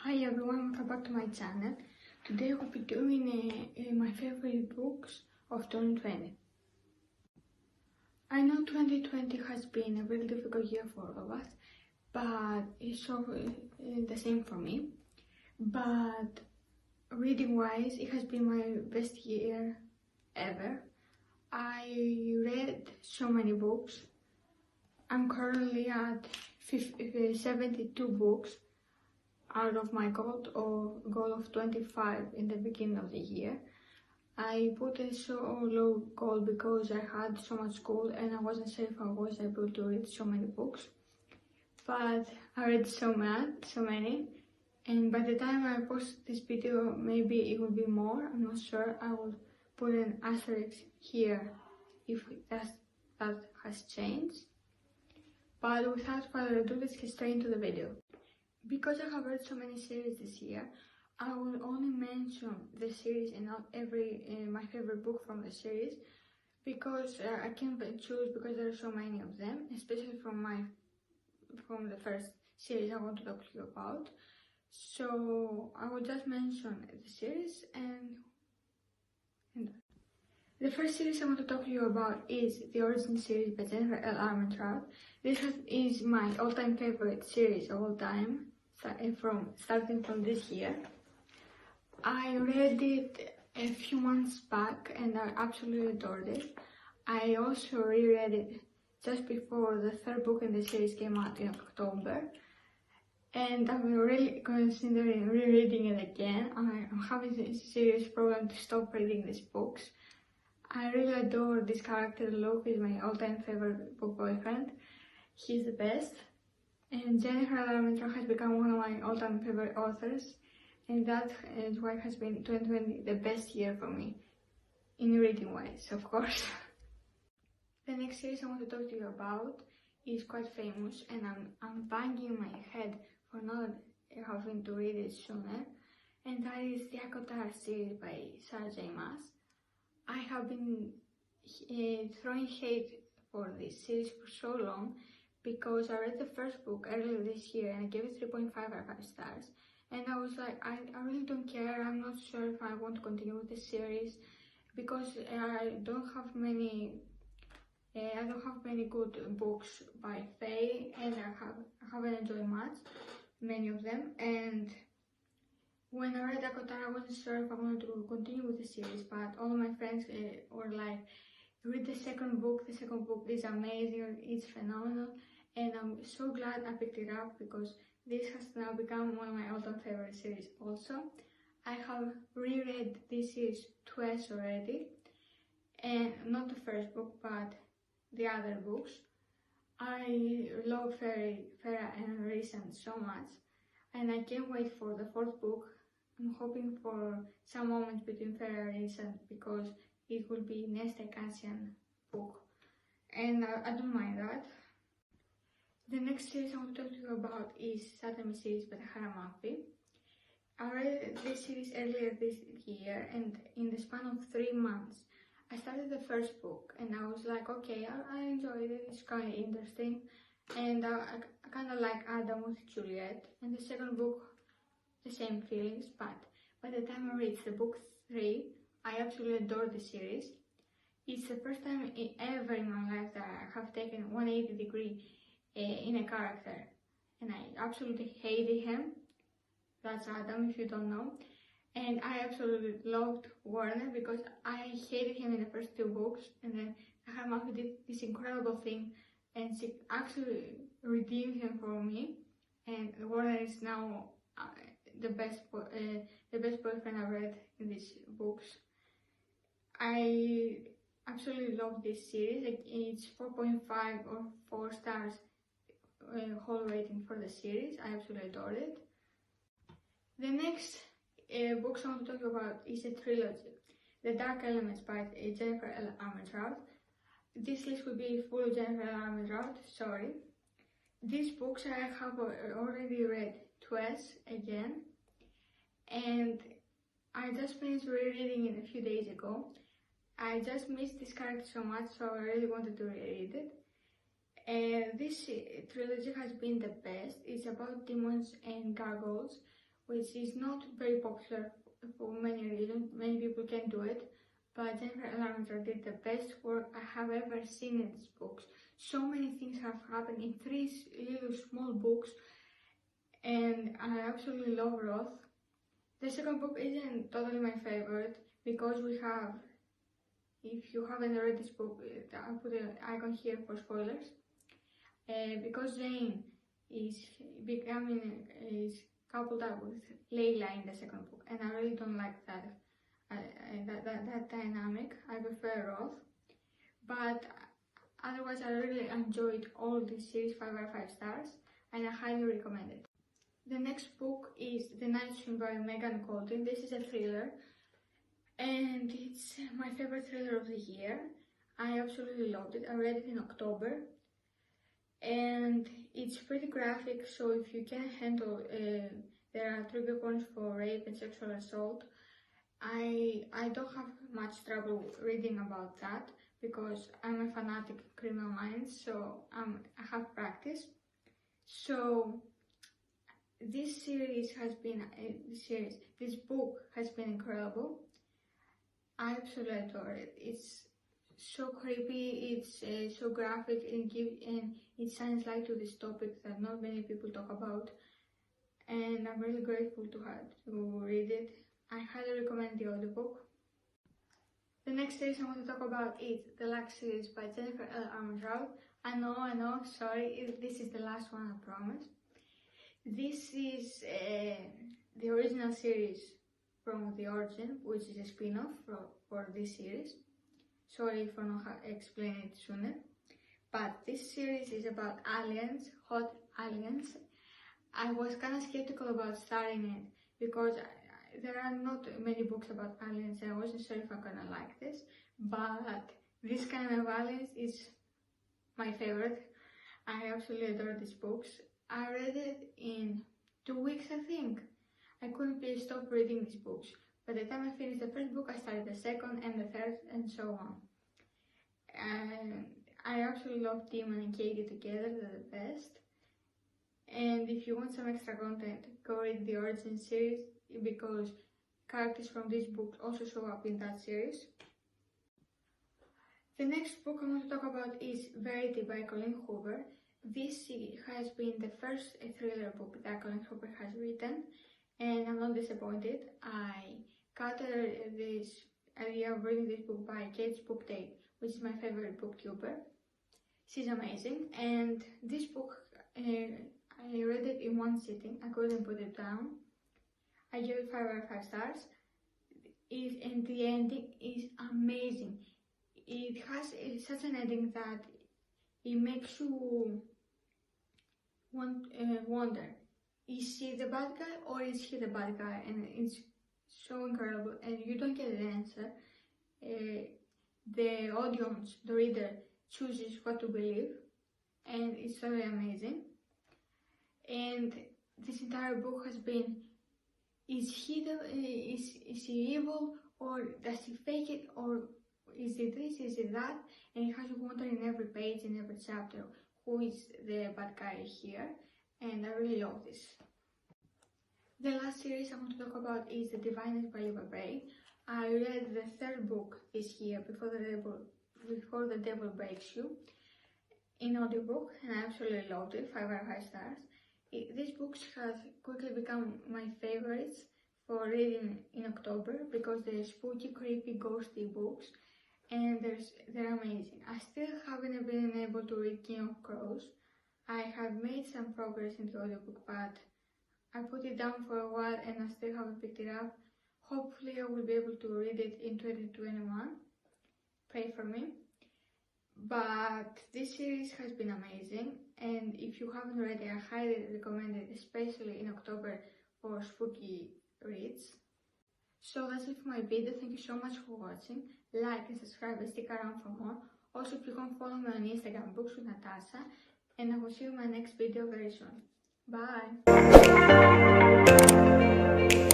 Hi everyone, welcome back to my channel. Today we'll be doing my favorite books of 2020. I know 2020 has been a really difficult year for all of us, but it's the same for me. But reading wise, it has been my best year ever. I read so many books. I'm currently at 72 books out of my goal of 25 in the beginning of the year. I put a so low goal because I had so much school and I wasn't sure if I was able to read so many books. But I read so many, and by the time I post this video, maybe it will be more. I'm not sure. I will put an asterisk here if that has changed. But without further ado, let's get straight into the video. Because I have read so many series this year, I will only mention the series and not my favorite book from the series, because I can't choose because there are so many of them, especially from the first series I want to talk to you about. So I will just mention the series and the first series I want to talk to you about is the Origin series by Jennifer L. Armstrong. This is my all-time favorite series of all time, starting from this year. I read it a few months back and I absolutely adored it. I also reread it just before the third book in the series came out in October. And I'm really considering rereading it again. I'm having a serious problem to stop reading these books. I really adore this character. Luke is my all-time favorite book boyfriend. He's the best. And Jennifer Armstrong has become one of my all-time favorite authors. And that is why it has been 2020 the best year for me, in reading wise, of course. The next series I want to talk to you about is quite famous, and I'm banging my head for not having to read it sooner. And that is the Yakultar series by Sarah J. Maas. I have been throwing hate for this series for so long because I read the first book earlier this year and I gave it 3.5 out of 5 stars. And I was like, I really don't care. I'm not sure if I want to continue with this series because I don't have many good books by Faye, and I haven't enjoyed many of them. And when I read Yakultar, I wasn't sure if I wanted to continue with the series, but all of my friends were like, read the second book is amazing, it's phenomenal, and I'm so glad I picked it up because this has now become one of my all-time favorite series also. I have reread this series twice already, and not the first book, but the other books. I love Verity and Recent so much, and I can't wait for the fourth book. I'm hoping for some moments between Fair and Recent because it will be next Asian book, and I don't mind that. The next series I want to talk to you about is Satellite series by Hannah Murphy. I read this series earlier this year, and in the span of 3 months, I started the first book, and I was like, okay, I enjoyed it, it's kind of interesting, and I kind of like Adam with Juliet. And the second book, the same feelings, but by the time I reached the book 3, I absolutely adore the series. It's the first time ever in my life that I have taken 180 degree in a character, and I absolutely hated him. That's Adam, if you don't know. And I absolutely loved Warner because I hated him in the first 2 books, and then Hannah Murphy did this incredible thing and she actually redeemed him for me, and Warner is now the best boyfriend I read in these books. I absolutely love this series. Like, it's 4.5 or 4 stars whole rating for the series. I absolutely adore it. The next books I want to talk about is a trilogy, The Dark Elements by Jennifer L. Armstrong. This list will be full of Jennifer L. Armstrong, sorry. These books I have already read twice again, and I just finished rereading it a few days ago. I just missed this character so much, so I really wanted to reread it. And this trilogy has been the best. It's about demons and gargoyles which is not very popular for many reasons. Many people can do it, but Jennifer Armstrong did the best work I have ever seen in these books. So many things have happened in 3 little small books, and I absolutely love Roth. The second book isn't totally my favorite because we have, if you haven't read this book, I'll put an icon here for spoilers. Because Jane is coupled up with Layla in the second book, and I really don't like that dynamic. I prefer Roth, but otherwise I really enjoyed all this series, 5 out of 5 stars, and I highly recommend it. The next book is The Night Swim by Megan Colton. This is a thriller, and it's my favorite thriller of the year. I absolutely loved it. I read it in October, and it's pretty graphic, so if you can handle, there are trigger points for rape and sexual assault. I don't have much trouble reading about that because I'm a fanatic Criminal Minds, so I have practice. So this book has been incredible. I absolutely adore it. It's so creepy, it's so graphic, and it shines light to this topic that not many people talk about, and I'm really grateful to read it. I highly recommend the audiobook. The next series I want to talk about is the Lexus series by Jennifer Armstrong. I know, sorry, this is the last one, I promise. This is the original series from The Origin, which is a spin-off for this series. Sorry for not explaining it sooner. But this series is about aliens, hot aliens. I was kind of skeptical about starting it because there are not many books about aliens, and I wasn't sure if I'm gonna like this. But this kind of aliens is my favorite. I absolutely adore these books. I read it in 2 weeks, I think. I couldn't stop reading these books. By the time I finished the first book, I started the second and the third, and so on. And I absolutely love Tim and Katie together, they're the best. And if you want some extra content, go read the Origin series because characters from this book also show up in that series. The next book I want to talk about is Verity by Colleen Hoover. This has been the first thriller book that Colleen Hoover has written, and I'm not disappointed. I got this idea of reading this book by Kate's Book Date, which is my favorite booktuber. She's amazing, and this book, I read it in one sitting. I couldn't put it down. I gave it 5 out of 5 stars. And the ending is amazing. It has such an ending that it makes you wonder, is she the bad guy or is he the bad guy? And it's so incredible, and you don't get an answer. The audience, the reader, chooses what to believe, and it's really amazing. And this entire book has been, is he evil, or does he fake it, or is it this, is it that? And it has you wondering in every page, in every chapter, who is the bad guy here, and I really love this. The last series I want to talk about is The Divinest by Eva Bray. I read the third book this year, Before the Devil Breaks You, in audiobook, and I absolutely loved it, 5 out of 5 stars. These books have quickly become my favorites for reading in October because they're spooky, creepy, ghosty books, and they're amazing. I still haven't been able to read King of Crows. I have made some progress in the audiobook, but I put it down for a while and I still haven't picked it up. Hopefully I will be able to read it in 2021. Pray for me. But this series has been amazing, and if you haven't read it, I highly recommend it, especially in October for spooky reads. So that's it for my video. Thank you so much for watching. Like and subscribe and stick around for more. Also, if you can follow me on Instagram, bookswithnatasa, and I will see you in my next video very soon. Bye!